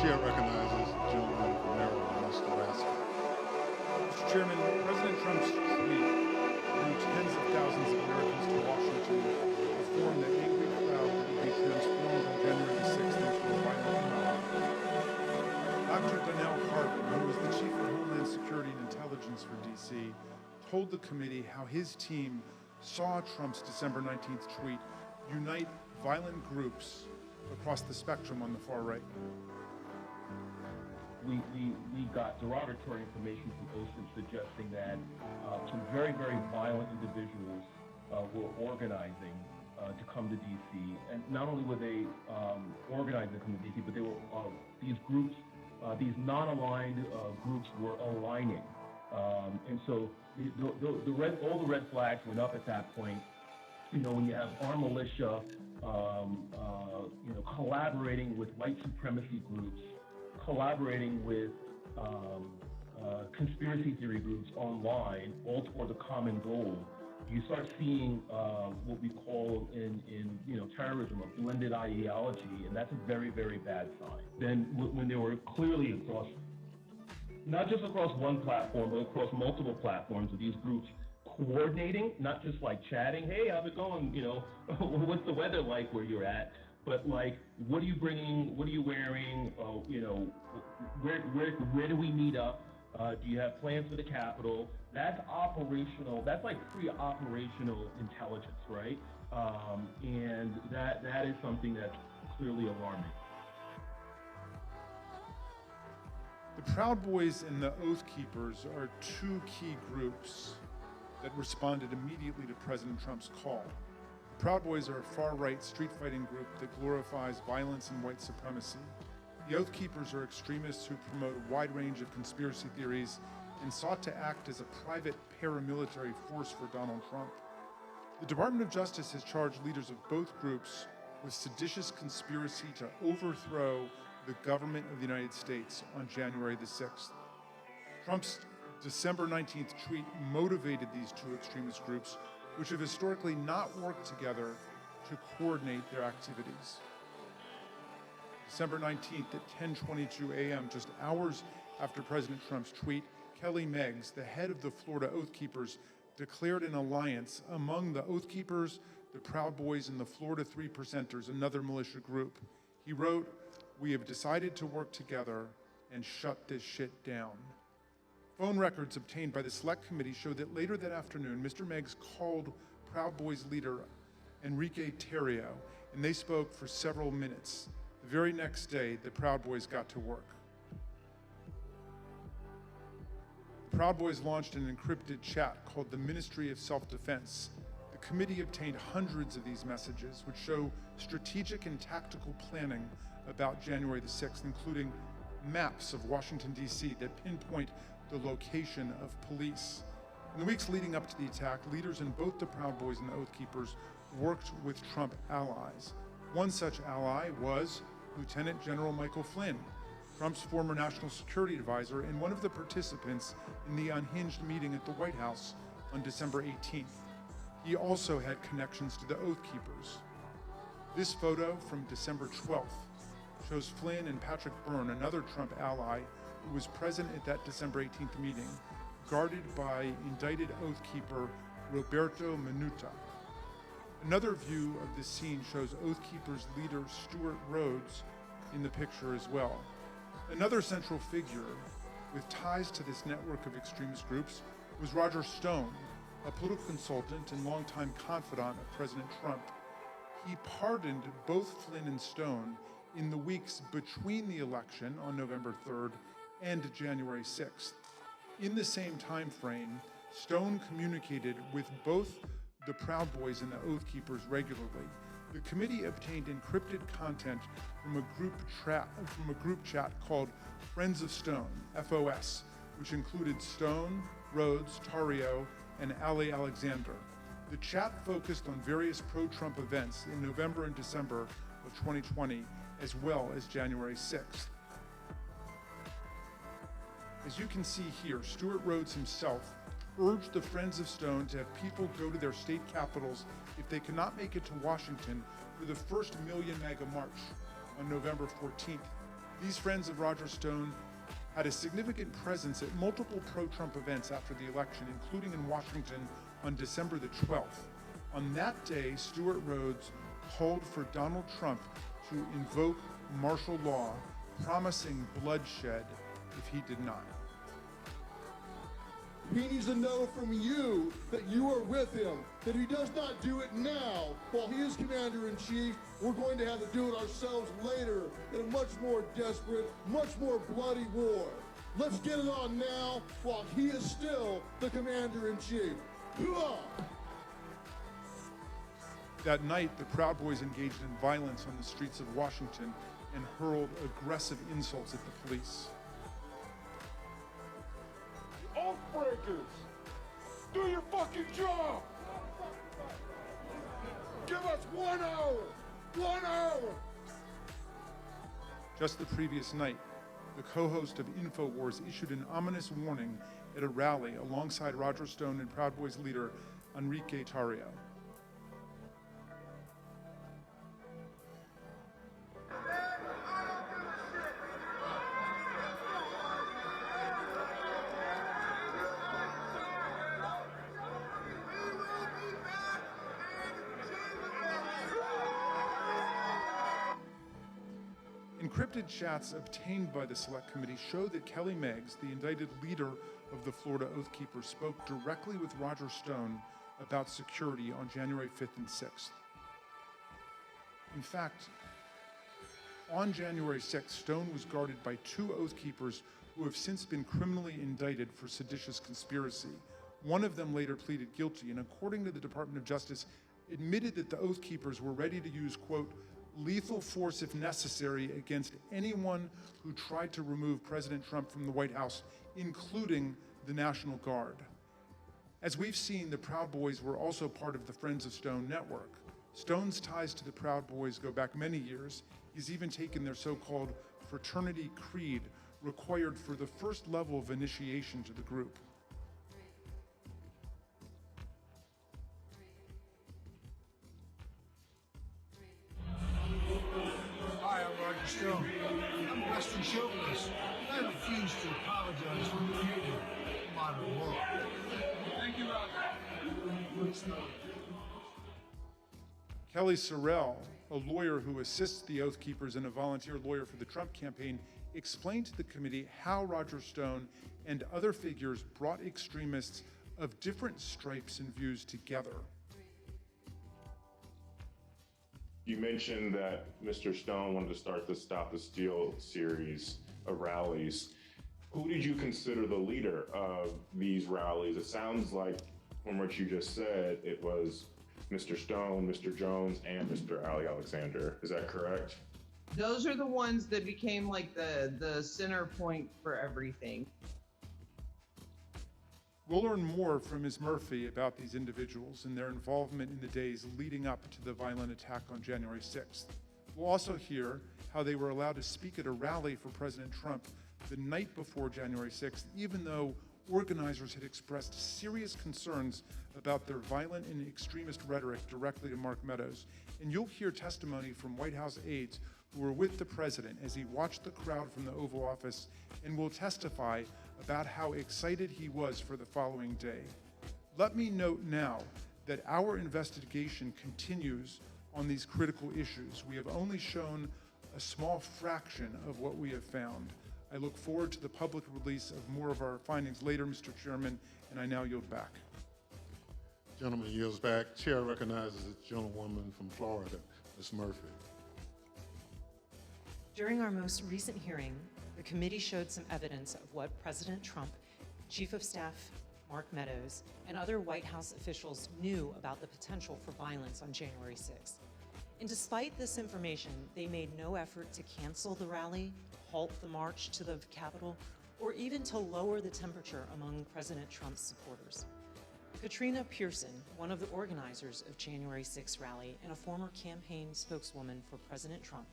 Chair recognizes the gentleman from Maryland, Mr. Raskin. Mr. Chairman, President Trump's tweet drew tens of thousands of Americans to Washington to form the angry crowd that would be transformed on January the 6th into a violent mob. Dr. Donnell Harvey, who was the Chief of Homeland Security and Intelligence for D.C., told the committee how his team saw Trump's December 19th tweet unite violent groups across the spectrum on the far right. We got derogatory information from OSINT suggesting that some very, very violent individuals were organizing to come to D.C. And not only were they organizing to come to D.C., but they were these groups, these non-aligned groups were aligning. And so all the red flags went up at that point. You know, when you have armed militia, collaborating with white supremacy groups, collaborating with conspiracy theory groups online, all toward a common goal, you start seeing what we call in terrorism a blended ideology, and that's a very, very bad sign. Then when they were clearly across, not just across one platform, but across multiple platforms of these groups coordinating, not just like chatting, hey, how's it going? You know, what's the weather like where you're at? But like, what are you bringing? What are you wearing? Where do we meet up? Do you have plans for the Capitol? That's operational. That's like pre-operational intelligence, right? And that is something that's clearly alarming. The Proud Boys and the Oath Keepers are two key groups that responded immediately to President Trump's call. The Proud Boys are a far-right street-fighting group that glorifies violence and white supremacy. The Oath Keepers are extremists who promote a wide range of conspiracy theories and sought to act as a private paramilitary force for Donald Trump. The Department of Justice has charged leaders of both groups with seditious conspiracy to overthrow the government of the United States on January the 6th. Trump's December 19th tweet motivated these two extremist groups, which have historically not worked together to coordinate their activities. December 19th at 10:22 a.m., just hours after President Trump's tweet, Kelly Meggs, the head of the Florida Oath Keepers, declared an alliance among the Oath Keepers, the Proud Boys, and the Florida Three Percenters, another militia group. He wrote, "We have decided to work together and shut this shit down." Phone records obtained by the Select Committee show that later that afternoon, Mr. Meggs called Proud Boys leader Enrique Tarrio, and they spoke for several minutes. The very next day, the Proud Boys got to work. The Proud Boys launched an encrypted chat called the Ministry of Self-Defense. The committee obtained hundreds of these messages, which show strategic and tactical planning about January the 6th, including maps of Washington, D.C. that pinpoint the location of police. In the weeks leading up to the attack, leaders in both the Proud Boys and the Oath Keepers worked with Trump allies. One such ally was Lieutenant General Michael Flynn, Trump's former national security advisor and one of the participants in the unhinged meeting at the White House on December 18th. He also had connections to the Oath Keepers. This photo from December 12th shows Flynn and Patrick Byrne, another Trump ally, who was present at that December 18th meeting, guarded by indicted Oath Keeper Roberto Minuta. Another view of this scene shows Oath Keepers leader Stuart Rhodes in the picture as well. Another central figure with ties to this network of extremist groups was Roger Stone, a political consultant and longtime confidant of President Trump. He pardoned both Flynn and Stone in the weeks between the election on November 3rd and January 6th. In the same time frame, Stone communicated with both the Proud Boys and the Oath Keepers regularly. The committee obtained encrypted content from a group chat called Friends of Stone, FOS, which included Stone, Rhodes, Tarrio, and Ali Alexander. The chat focused on various pro-Trump events in November and December of 2020, as well as January 6th. As you can see here, Stuart Rhodes himself urged the Friends of Stone to have people go to their state capitals if they cannot make it to Washington for the first Million MAGA March on November 14th. These friends of Roger Stone had a significant presence at multiple pro-Trump events after the election, including in Washington on December the 12th. On that day, Stewart Rhodes called for Donald Trump to invoke martial law, promising bloodshed if he did not. He needs to know from you that you are with him, that he does not do it now while he is commander-in-chief. We're going to have to do it ourselves later in a much more desperate, much more bloody war. Let's get it on now while he is still the commander-in-chief. That night, the Proud Boys engaged in violence on the streets of Washington and hurled aggressive insults at the police. Oath breakers, do your fucking job. Give us 1 hour. 1 hour. Just the previous night, the co-host of InfoWars issued an ominous warning at a rally alongside Roger Stone and Proud Boys leader Enrique Tarrio. Encrypted chats obtained by the Select Committee show that Kelly Meggs, the indicted leader of the Florida Oath Keepers, spoke directly with Roger Stone about security on January 5th and 6th. In fact, on January 6th, Stone was guarded by 2 Oath Keepers who have since been criminally indicted for seditious conspiracy. One of them later pleaded guilty and, according to the Department of Justice, admitted that the Oath Keepers were ready to use, quote, lethal force if necessary against anyone who tried to remove President Trump from the White House, including the National Guard. As we've seen, the Proud Boys were also part of the Friends of Stone network. Stone's ties to the Proud Boys go back many years. He's even taken their so-called fraternity creed, required for the first level of initiation to the group. Hi, I'm Roger Stone. I'm a Western chauvinist. I refuse to apologize for creating modern law. Thank you, Roger. Kelly Sorrell, a lawyer who assists the Oath Keepers and a volunteer lawyer for the Trump campaign, explained to the committee how Roger Stone and other figures brought extremists of different stripes and views together. You mentioned that Mr. Stone wanted to start the Stop the Steal series of rallies. Who did you consider the leader of these rallies? It sounds like, from what you just said, it was Mr. Stone, Mr. Jones, and Mr. Ali Alexander. Is that correct? Those are the ones that became like the center point for everything. We'll learn more from Ms. Murphy about these individuals and their involvement in the days leading up to the violent attack on January 6th. We'll also hear how they were allowed to speak at a rally for President Trump the night before January 6th, even though organizers had expressed serious concerns about their violent and extremist rhetoric directly to Mark Meadows. And you'll hear testimony from White House aides who were with the president as he watched the crowd from the Oval Office and will testify about how excited he was for the following day. Let me note now that our investigation continues on these critical issues. We have only shown a small fraction of what we have found. I look forward to the public release of more of our findings later, Mr. Chairman, and I now yield back. Gentleman yields back. Chair recognizes the gentlewoman from Florida, Ms. Murphy. During our most recent hearing, the committee showed some evidence of what President Trump, Chief of Staff Mark Meadows, and other White House officials knew about the potential for violence on January 6th. And despite this information, they made no effort to cancel the rally, halt the march to the Capitol, or even to lower the temperature among President Trump's supporters. Katrina Pearson, one of the organizers of January 6th rally and a former campaign spokeswoman for President Trump,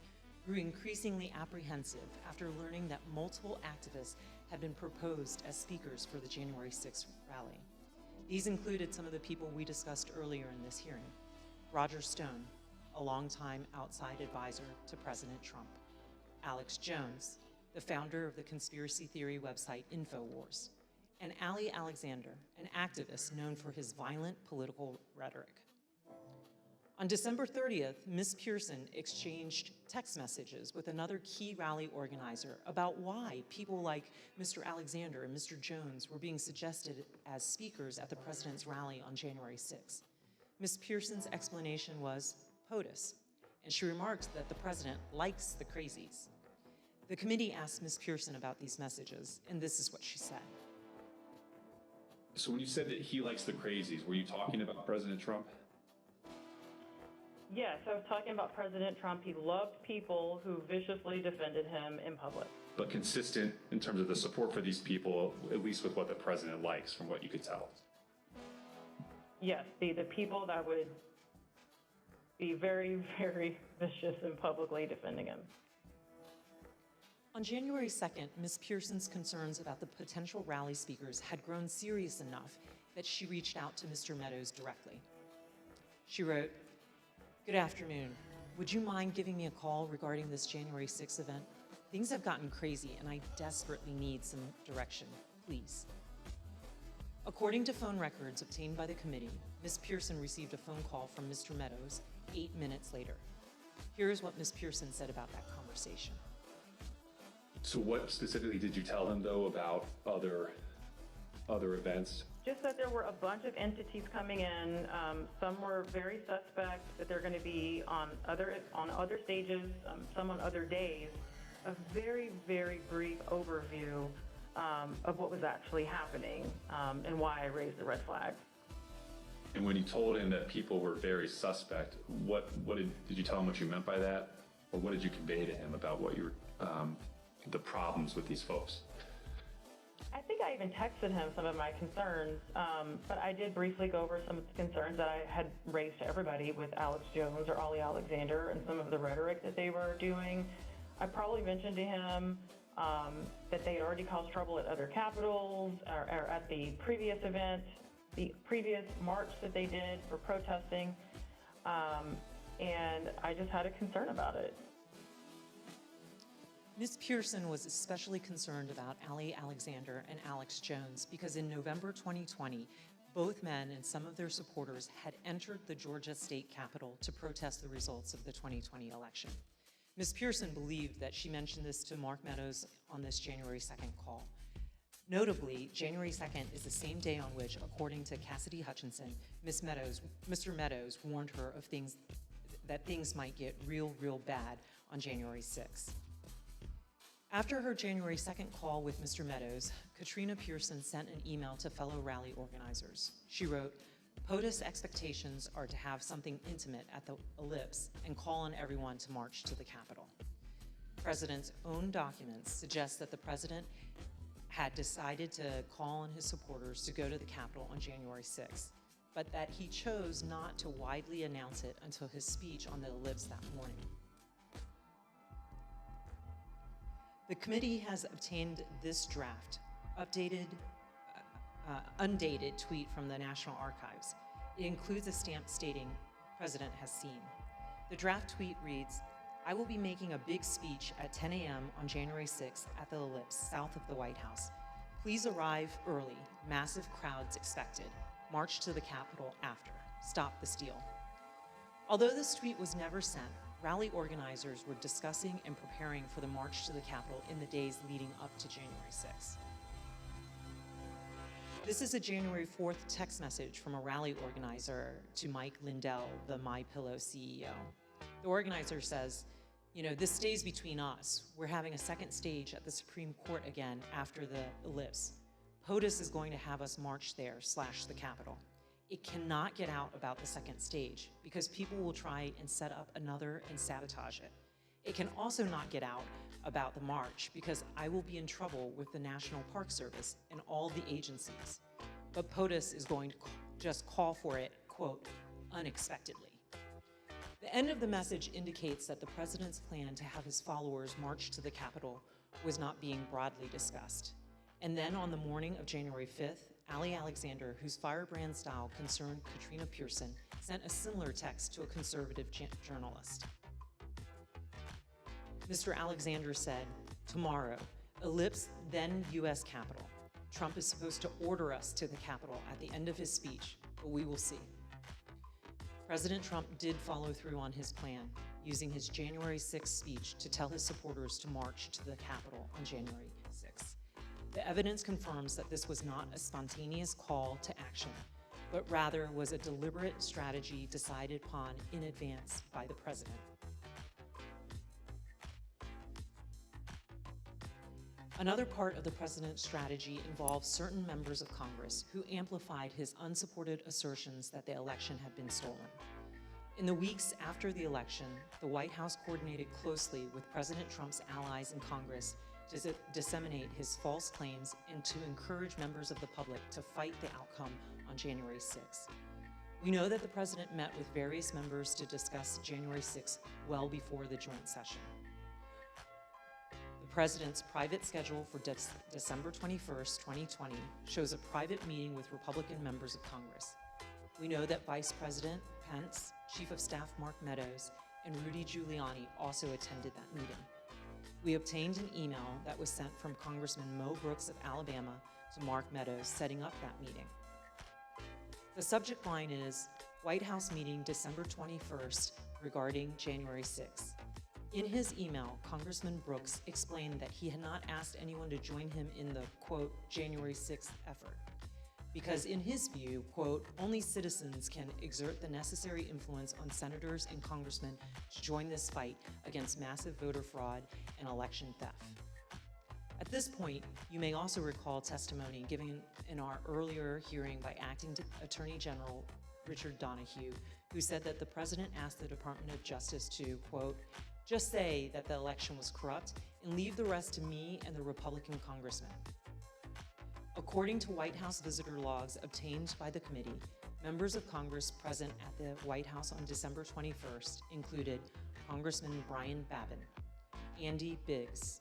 grew increasingly apprehensive after learning that multiple activists had been proposed as speakers for the January 6th rally. These included some of the people we discussed earlier in this hearing. Roger Stone, a longtime outside advisor to President Trump. Alex Jones, the founder of the conspiracy theory website InfoWars, and Ali Alexander, an activist known for his violent political rhetoric. On December 30th, Ms. Pearson exchanged text messages with another key rally organizer about why people like Mr. Alexander and Mr. Jones were being suggested as speakers at the president's rally on January 6th. Ms. Pearson's explanation was POTUS, and she remarked that the president likes the crazies. The committee asked Ms. Pearson about these messages, and this is what she said. So when you said that he likes the crazies, were you talking about President Trump? Yes, I was talking about President Trump. He loved people who viciously defended him in public. But consistent in terms of the support for these people, at least with what the president likes, from what you could tell. Yes, the people that would be very, very vicious and publicly defending him. On January 2nd, Ms. Pearson's concerns about the potential rally speakers had grown serious enough that she reached out to Mr. Meadows directly. She wrote, "Good afternoon. Would you mind giving me a call regarding this January 6th event? Things have gotten crazy and I desperately need some direction, please." According to phone records obtained by the committee, Ms. Pearson received a phone call from Mr. Meadows 8 minutes later. Here is what Ms. Pearson said about that conversation. So what specifically did you tell him, though, about other events? Just that there were a bunch of entities coming in. Some were very suspect, that they're going to be on other stages, some on other days. A very, very brief overview of what was actually happening and why I raised the red flag. And when you told him that people were very suspect, what did you tell him what you meant by that? Or what did you convey to him about what you were, the problems with these folks? I think I even texted him some of my concerns, but I did briefly go over some of the concerns that I had raised to everybody with Alex Jones or Ali Alexander and some of the rhetoric that they were doing. I probably mentioned to him that they had already caused trouble at other capitals or at the previous event, the previous march that they did for protesting, and I just had a concern about it. Ms. Pearson was especially concerned about Ali Alexander and Alex Jones because in November 2020, both men and some of their supporters had entered the Georgia state capitol to protest the results of the 2020 election. Ms. Pearson believed that she mentioned this to Mark Meadows on this January 2nd call. Notably, January 2nd is the same day on which, according to Cassidy Hutchinson, Mr. Meadows warned her of that things might get real bad on January 6th. After her January 2nd call with Mr. Meadows, Katrina Pearson sent an email to fellow rally organizers. She wrote, "POTUS expectations are to have something intimate at the Ellipse and call on everyone to march to the Capitol." The president's own documents suggest that the president had decided to call on his supporters to go to the Capitol on January 6th, but that he chose not to widely announce it until his speech on the Ellipse that morning. The committee has obtained this draft, undated tweet from the National Archives. It includes a stamp stating, "President has seen." The draft tweet reads, "I will be making a big speech at 10 a.m. on January 6th at the Ellipse, south of the White House. Please arrive early. Massive crowds expected. March to the Capitol after. Stop the steal." Although this tweet was never sent, rally organizers were discussing and preparing for the march to the Capitol in the days leading up to January 6th. This is a January 4th text message from a rally organizer to Mike Lindell, the MyPillow CEO. The organizer says, "This stays between us. We're having a second stage at the Supreme Court again after the Ellipse. POTUS is going to have us march there / the Capitol. It cannot get out about the second stage because people will try and set up another and sabotage it. It can also not get out about the march because I will be in trouble with the National Park Service and all the agencies. But POTUS is going to just call for it, quote, unexpectedly." The end of the message indicates that the president's plan to have his followers march to the Capitol was not being broadly discussed. And then on the morning of January 5th, Ali Alexander, whose firebrand style concerned Katrina Pearson, sent a similar text to a conservative journalist. Mr. Alexander said, Tomorrow, ellipse then U.S. Capitol. Trump is supposed to order us to the Capitol at the end of his speech, but we will see. President Trump did follow through on his plan, using his January 6th speech to tell his supporters to march to the Capitol on January 6th. The evidence confirms that this was not a spontaneous call to action, but rather was a deliberate strategy decided upon in advance by the president. Another part of the president's strategy involves certain members of Congress who amplified his unsupported assertions that the election had been stolen. In the weeks after the election, the White House coordinated closely with President Trump's allies in Congress to disseminate his false claims and to encourage members of the public to fight the outcome on January 6th. We know that the president met with various members to discuss January 6th well before the joint session. The president's private schedule for December 21st, 2020 shows a private meeting with Republican members of Congress. We know that Vice President Pence, Chief of Staff Mark Meadows, and Rudy Giuliani also attended that meeting. We obtained an email that was sent from Congressman Mo Brooks of Alabama to Mark Meadows setting up that meeting. The subject line is White House meeting December 21st regarding January 6th. In his email, Congressman Brooks explained that he had not asked anyone to join him in the, quote, January 6th effort, because in his view, quote, only citizens can exert the necessary influence on senators and congressmen to join this fight against massive voter fraud and election theft. At this point, you may also recall testimony given in our earlier hearing by Acting Attorney General Richard Donahue, who said that the president asked the Department of Justice to, quote, just say that the election was corrupt and leave the rest to me and the Republican congressmen. According to White House visitor logs obtained by the committee, members of Congress present at the White House on December 21st included Congressman Brian Babin, Andy Biggs,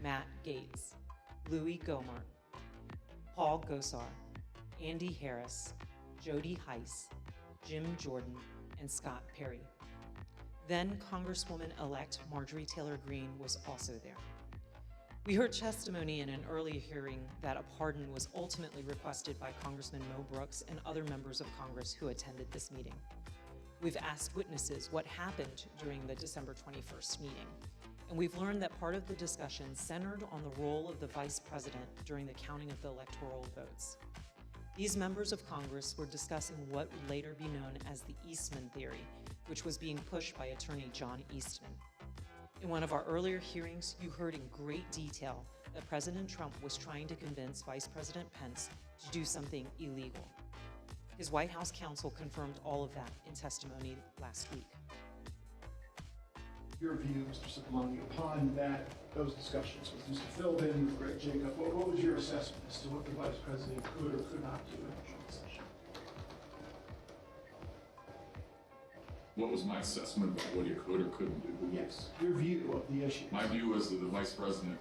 Matt Gaetz, Louis Gohmert, Paul Gosar, Andy Harris, Jody Heiss, Jim Jordan, and Scott Perry. Then Congresswoman-elect Marjorie Taylor Greene was also there. We heard testimony in an early hearing that a pardon was ultimately requested by Congressman Mo Brooks and other members of Congress who attended this meeting. We've asked witnesses what happened during the December 21st meeting, and we've learned that part of the discussion centered on the role of the vice president during the counting of the electoral votes. These members of Congress were discussing what would later be known as the Eastman theory, which was being pushed by attorney John Eastman. In one of our earlier hearings, you heard in great detail that President Trump was trying to convince Vice President Pence to do something illegal. His White House counsel confirmed all of that in testimony last week. Your view, Mr. Cipollone, upon those discussions with Mr. Philbin, with Greg Jacob, what was your assessment as to what the Vice President could or could not do in the joint session? What was my assessment of what he could or couldn't do? Yes, your view of the issue. My view was that the Vice President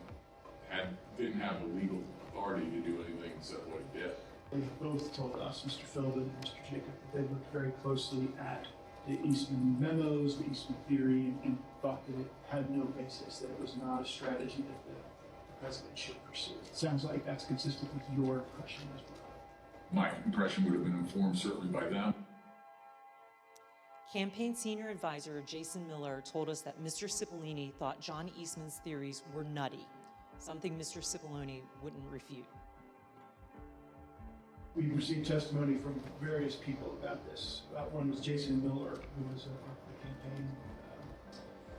didn't have the legal authority to do anything except what he did. They both told us, Mr. Philbin and Mr. Jacob, that they looked very closely at the Eastman memos, the Eastman theory, and thought that it had no basis, that it was not a strategy that the president should pursue. It sounds like that's consistent with your impression as well. My impression would have been informed certainly by them. Campaign senior advisor Jason Miller told us that Mr. Cipollone thought John Eastman's theories were nutty, something Mr. Cipollone wouldn't refute. We received testimony from various people about this. One was Jason Miller, who was a campaign,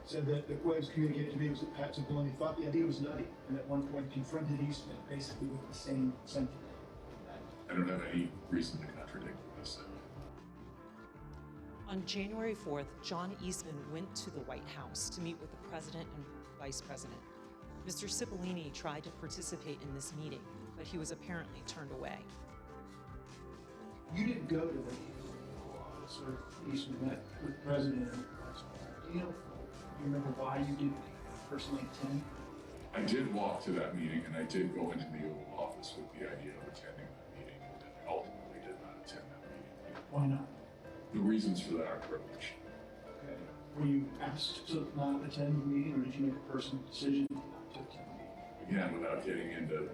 said that the way it was communicated to me was that Pat Cipollone thought the idea was nutty, and at one point confronted Eastman basically with the same sentiment. I don't have any reason to contradict what I said. On January 4th, John Eastman went to the White House to meet with the president and vice president. Mr. Cipollone tried to participate in this meeting, but he was apparently turned away. You didn't go to the meeting where Eastman met with the president and the vice president. Do you remember why you didn't personally attend? I did walk to that meeting, and I did go into the Oval Office with the idea of attending that meeting, and I ultimately did not attend that meeting. Why not? The reasons for that are privileged. Okay. Were you asked to not attend the meeting, or did you make a personal decision not to attend the meeting? again, without getting into